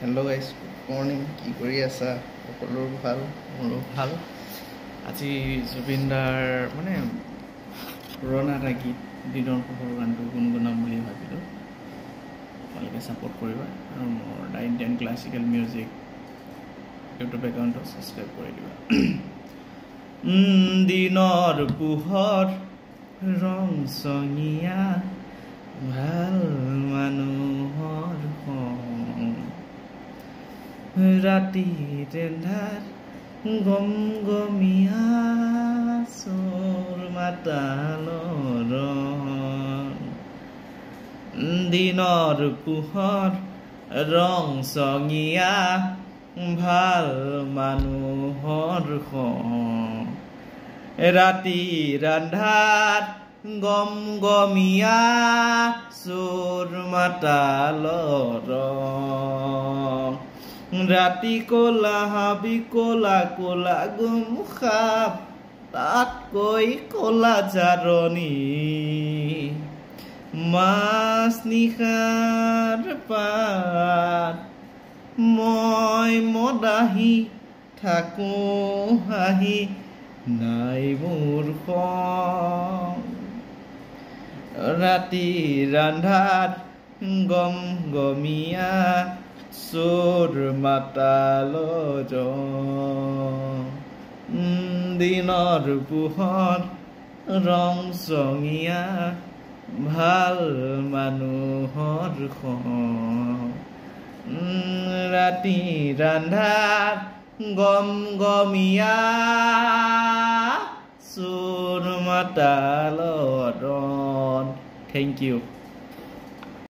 Hello' guys, good morning. কি কৰি আছা? সকলোৰ ভাল, মোৰো ভাল। আজি জুবিনদাৰ পুৰণা এটা গীত দিনৰ পোহৰ গানটো গুণগুণাম বুলি ভাবিলোঁ। তোমালোকে ছাপোৰ্ট কৰিবা আৰু মোৰ the Indian classical music YouTube একাউণ্টটো ছাবস্ক্ৰাইব কৰি দিবা। দিনৰ পোহৰ ৰং চঙীয়া ভাল মানুহৰ ৰাতিৰ এন্ধাৰ গম গমীয়া চোৰ মাতালৰ দিনৰ পোহৰ ৰং চঙীয়া ভাল মানুহৰ ৰাতিৰ আন্ধাৰ গম গমীয়া চোৰ মাতালৰ ৰাতি কলা হাবি কলা কলা গুম সাপ তাতকৈ কলা জাৰণি মাছ নিশাৰ পাত মই মদাহি থাকো হাঁহি নাই মোৰ ৰাতিৰ আন্ধাৰ গম গমীয়া চোৰ মাতালৰ দিনৰ পোহৰ ৰং চঙীয়া ভাল মানুহৰ ৰাতিৰ আন্ধাৰ গম গমীয়া চোৰ মাতালৰ। Thank U.